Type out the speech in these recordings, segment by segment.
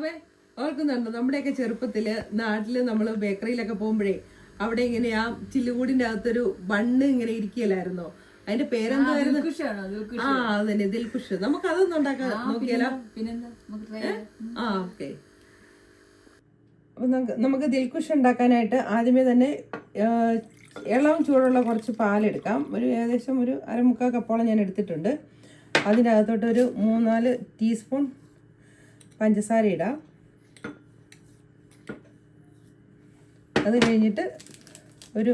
അവ ഓർക്കുന്നുണ്ടോ നമ്മുടെയൊക്കെ ചെറുപ്പത്തില് നാട്ടില് നമ്മള് ബേക്കറിയിലൊക്കെ പോകുമ്പോഴേ അവിടെ ഇങ്ങനെ ആ ചില്ലുകൂടിന്റെ അകത്തൊരു ബണ്ണ് ഇങ്ങനെ ഇരിക്കലായിരുന്നോ? അതിന്റെ പേരെന്തായിരുന്നു? ആ അതന്നെ, ദിൽഖുഷ്. നമുക്ക് അതൊന്നും ഉണ്ടാക്കാൻ നോക്കിയാലോ? ആ ഓക്കെ. അപ്പൊ നമുക്ക് ദിൽഖുഷ് ഉണ്ടാക്കാനായിട്ട് ആദ്യമേ തന്നെ ഇളം ചൂടുള്ള കുറച്ച് പാലെടുക്കാം. ഏകദേശം ഒരു 1/4 കപ്പോളം ഞാൻ എടുത്തിട്ടുണ്ട്. അതിനകത്തോട്ട് ഒരു 3-4 ടീസ്പൂൺ പഞ്ചസാര ഇടാം. അത് കഴിഞ്ഞിട്ട് ഒരു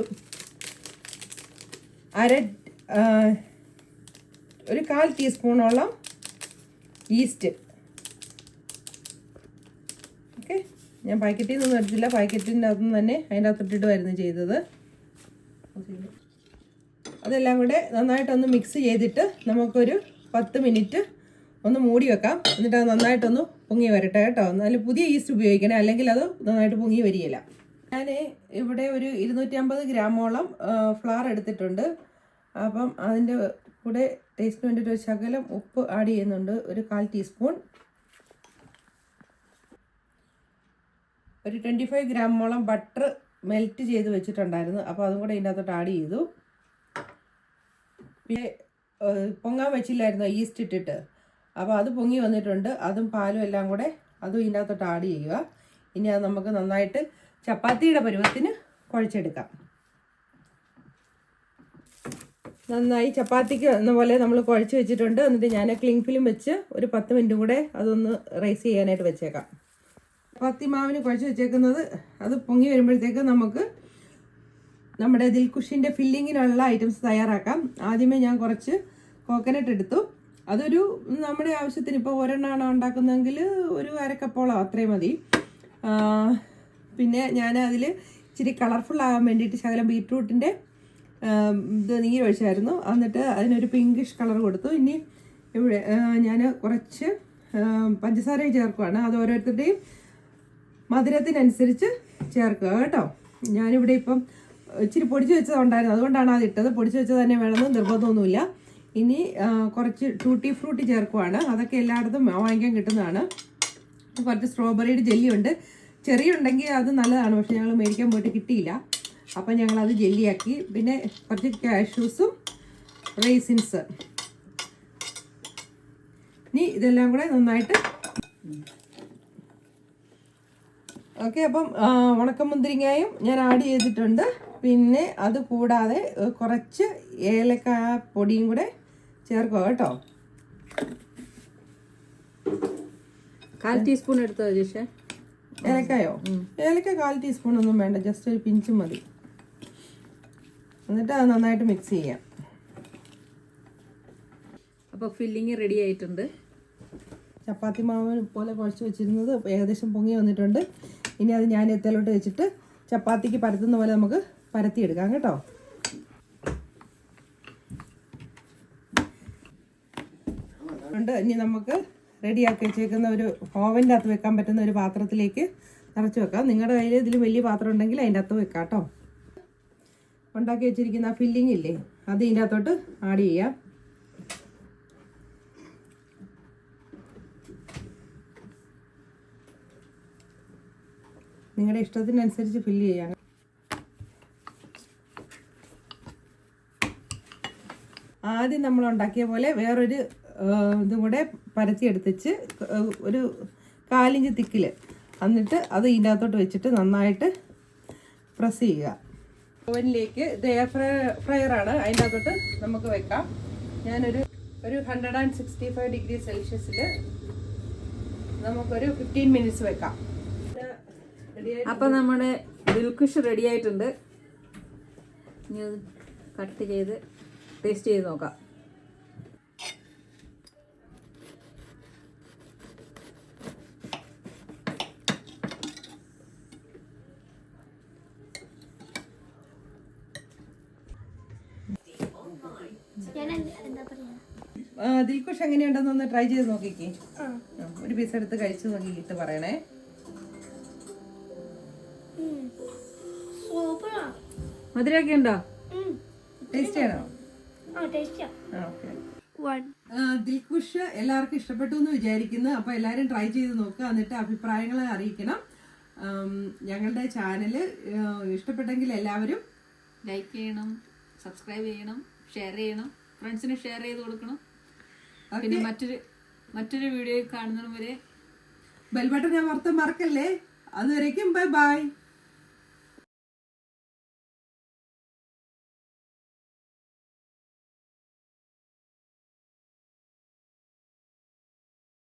1/4 ടീസ്പൂണോളം ഈസ്റ്റ്. ഓക്കെ, ഞാൻ പാക്കറ്റിൽ നിന്നൊന്നും എടുത്തില്ല, പാക്കറ്റിൻ്റെ അകത്തുനിന്ന് തന്നെ അതിൻ്റെ അകത്തിട്ടിട്ടുമായിരുന്നു ചെയ്തത്. അതെല്ലാം കൂടെ നന്നായിട്ടൊന്ന് മിക്സ് ചെയ്തിട്ട് നമുക്കൊരു 10 മിനിറ്റ് ഒന്ന് മൂടി വെക്കാം. എന്നിട്ട് അത് നന്നായിട്ടൊന്ന് പൊങ്ങി വരട്ടെ കേട്ടോ. നല്ല പുതിയ ഈസ്റ്റ് ഉപയോഗിക്കണേ, അല്ലെങ്കിൽ അത് നന്നായിട്ട് പൊങ്ങി വരികയില്ല. ഞാൻ ഇവിടെ ഒരു 250 ഗ്രാമോളം ഫ്ലവർ എടുത്തിട്ടുണ്ട്. അപ്പം അതിൻ്റെ കൂടെ ടേസ്റ്റിന് വേണ്ടിയിട്ട് ഒരു ശകലം ഉപ്പ് ആഡ് ചെയ്യുന്നുണ്ട്. ഒരു 1/4 ടീസ്പൂൺ. ഒരു 25 ഗ്രാമോളം ബട്ടർ മെൽറ്റ് ചെയ്ത് വെച്ചിട്ടുണ്ടായിരുന്നു. അപ്പോൾ അതും കൂടെ ഇതിൻ്റെ അകത്തോട്ട് ആഡ് ചെയ്തു. പിന്നെ പൊങ്ങാൻ വെച്ചില്ലായിരുന്നു ഈസ്റ്റ് ഇട്ടിട്ട്, അപ്പോൾ അത് പൊങ്ങി വന്നിട്ടുണ്ട്. അതും പാലും എല്ലാം കൂടെ അതും ഇതിൻ്റെ അകത്തോട്ട് ആഡ് ചെയ്യുക. ഇനി അത് നമുക്ക് നന്നായിട്ട് ചപ്പാത്തിയുടെ പരുവത്തിന് കുഴച്ചെടുക്കാം. നന്നായി ചപ്പാത്തിക്ക് എന്ന പോലെ നമ്മൾ കുഴച്ച് വെച്ചിട്ടുണ്ട്. എന്നിട്ട് ഞാൻ ക്ലിംഗ് ഫിലിം വെച്ച് ഒരു 10 മിനിറ്റും കൂടെ അതൊന്ന് റൈസ് ചെയ്യാനായിട്ട് വെച്ചേക്കാം. ചപ്പാത്തി മാവിന് കുഴച്ച് വെച്ചേക്കുന്നത് അത് പൊങ്ങി വരുമ്പോഴത്തേക്ക് നമുക്ക് നമ്മുടെ ദിൽഖുഷിൻ്റെ ഫില്ലിങ്ങിനുള്ള ഐറ്റംസ് തയ്യാറാക്കാം. ആദ്യമേ ഞാൻ കുറച്ച് കോക്കനട്ട് എടുത്തു. അതൊരു നമ്മുടെ ആവശ്യത്തിന്, ഇപ്പോൾ ഒരെണ്ണമാണ് ഉണ്ടാക്കുന്നതെങ്കിൽ ഒരു 1/2 കപ്പോളം അത്രയും മതി. പിന്നെ ഞാൻ അതിൽ ഇച്ചിരി കളർഫുൾ ആകാൻ വേണ്ടിയിട്ട് ശകലം ബീറ്റ്റൂട്ടിൻ്റെ ഇത് നീര് ഒഴിച്ചായിരുന്നു. എന്നിട്ട് അതിനൊരു പിങ്കിഷ് കളർ കൊടുത്തു. ഇനി ഇവിടെ ഞാൻ കുറച്ച് പഞ്ചസാര ചേർക്കുകയാണ്. അത് ഓരോരുത്തരുടെയും മധുരത്തിനനുസരിച്ച് ചേർക്കുക കേട്ടോ. ഞാനിവിടെ ഇപ്പം ഇച്ചിരി പൊടിച്ച് വെച്ചതുണ്ടായിരുന്നു, അതുകൊണ്ടാണ് അത് ഇട്ടത്. പൊടിച്ച് വെച്ചത് തന്നെ വേണമെന്ന് നിർബന്ധമൊന്നുമില്ല. ഇനി കുറച്ച് ടൂട്ടി ഫ്രൂട്ടി ചേർക്കുവാണ്. അതൊക്കെ എല്ലായിടത്തും വാങ്ങിക്കാൻ കിട്ടുന്നതാണ്. കുറച്ച് സ്ട്രോബെറിയുടെ ജെല്ലിയുണ്ട്. ചെറിയ ഉണ്ടെങ്കിൽ അത് നല്ലതാണ്, പക്ഷെ ഞങ്ങൾ മേടിക്കാൻ പോയിട്ട് കിട്ടിയില്ല. അപ്പം ഞങ്ങളത് ജെല്ലിയാക്കി. പിന്നെ കുറച്ച് കാഷ്യൂസും റൈസിൻസ്. ഇനി ഇതെല്ലാം കൂടെ നന്നായിട്ട് ഓക്കെ. അപ്പം ഉണക്കമുന്തിരിങ്ങയും ഞാൻ ആഡ് ചെയ്തിട്ടുണ്ട്. പിന്നെ അത് കൂടാതെ കുറച്ച് ഏലക്ക പൊടിയും കൂടെ ചേർക്കുക കേട്ടോ. 1/4 ടീസ്പൂൺ എടുത്തോ ജിഷേ? ഏലക്കായോ? ഏലക്ക 1/4 ടീസ്പൂൺ ഒന്നും വേണ്ട, ജസ്റ്റ് ഒരു പിഞ്ച് മതി. എന്നിട്ട് അത് നന്നായിട്ട് മിക്സ് ചെയ്യാം. അപ്പോൾ ഫില്ലിങ് റെഡി ആയിട്ടുണ്ട്. ചപ്പാത്തി മാവ് പോലെ കുഴച്ച് വെച്ചിരുന്നത് ഏകദേശം പൊങ്ങി വന്നിട്ടുണ്ട്. ഇനി അത് ഞാൻ എത്തലോട്ട് വെച്ചിട്ട് ചപ്പാത്തിക്ക് പരത്തുന്ന പോലെ നമുക്ക് പരത്തിയെടുക്കാം കേട്ടോ. ഇനി നമുക്ക് റെഡിയാക്കി വെച്ചേക്കുന്ന ഒരു ഓവൻ്റെ അകത്ത് വെക്കാൻ പറ്റുന്ന ഒരു പാത്രത്തിലേക്ക് നിറച്ച് വെക്കാം. നിങ്ങളുടെ കയ്യിൽ ഇതിൽ വലിയ പാത്രം ഉണ്ടെങ്കിൽ അതിൻ്റെ അകത്ത് വെക്കാം കേട്ടോ. ഉണ്ടാക്കി വെച്ചിരിക്കുന്ന ആ ഫില്ലിംഗ് ഇല്ലേ, അത് ഇതിൻ്റെ അകത്തോട്ട് ആഡ് ചെയ്യാം. നിങ്ങളുടെ ഇഷ്ടത്തിനനുസരിച്ച് ഫില്ല് ചെയ്യാം. ആദ്യം നമ്മൾ ഉണ്ടാക്കിയ പോലെ വേറൊരു ഇതും കൂടെ പരത്തിയെടുത്തിച്ച് ഒരു 1/4 ഇഞ്ച് തിക്കിൽ, എന്നിട്ട് അത് ഇതിൻ്റെ അകത്തോട്ട് വെച്ചിട്ട് നന്നായിട്ട് പ്രസ് ചെയ്യുക. ഓവനിലേക്ക് ഇത് എയർ ഫ്രയറാണ്, അതിൻ്റെ അകത്തോട്ട് നമുക്ക് വെക്കാം. ഞാനൊരു 165 ഡിഗ്രി സെൽഷ്യസിൽ നമുക്കൊരു 15 മിനിറ്റ്സ് വെക്കാം. അപ്പം നമ്മുടെ ദിൽഖുഷ് റെഡി ആയിട്ടുണ്ട്. ഇനി കട്ട് ചെയ്ത് ടേസ്റ്റ് ചെയ്ത് നോക്കാം. ദിൽഖുഷ് എങ്ങനെയുണ്ടെന്നൊന്ന് ട്രൈ ചെയ്ത് നോക്കിക്കേ. ഒരു പീസ് എടുത്ത് കഴിച്ച് നോക്കിയിട്ട് പറയണേ. മധുരമൊക്കെ ഉണ്ടോ? ടേസ്റ്റ് ചെയ്യണോ? ടേസ്റ്റിയാ. ഓക്കെ. ദിൽഖുഷ് എല്ലാവർക്കും ഇഷ്ടപ്പെട്ടു എന്ന് വിചാരിക്കുന്നു. അപ്പൊ എല്ലാരും ട്രൈ ചെയ്ത് നോക്കുക, എന്നിട്ട് അഭിപ്രായങ്ങൾ അറിയിക്കണം. ഞങ്ങളുടെ ചാനല് ഇഷ്ടപ്പെട്ടെങ്കിൽ എല്ലാവരും ലൈക്ക് ചെയ്യണം, സബ്സ്ക്രൈബ് ചെയ്യണം, ഷെയർ ചെയ്യണം, ഫ്രണ്ട്സിന് ഷെയർ ചെയ്ത് കൊടുക്കണം. പിന്നെ മറ്റൊരു വീഡിയോ കാണുന്നവരെ ബെൽ ബട്ടൺ അമർത്താൻ മറക്കല്ലേ. അതുവരേക്കും ബൈ ബൈ.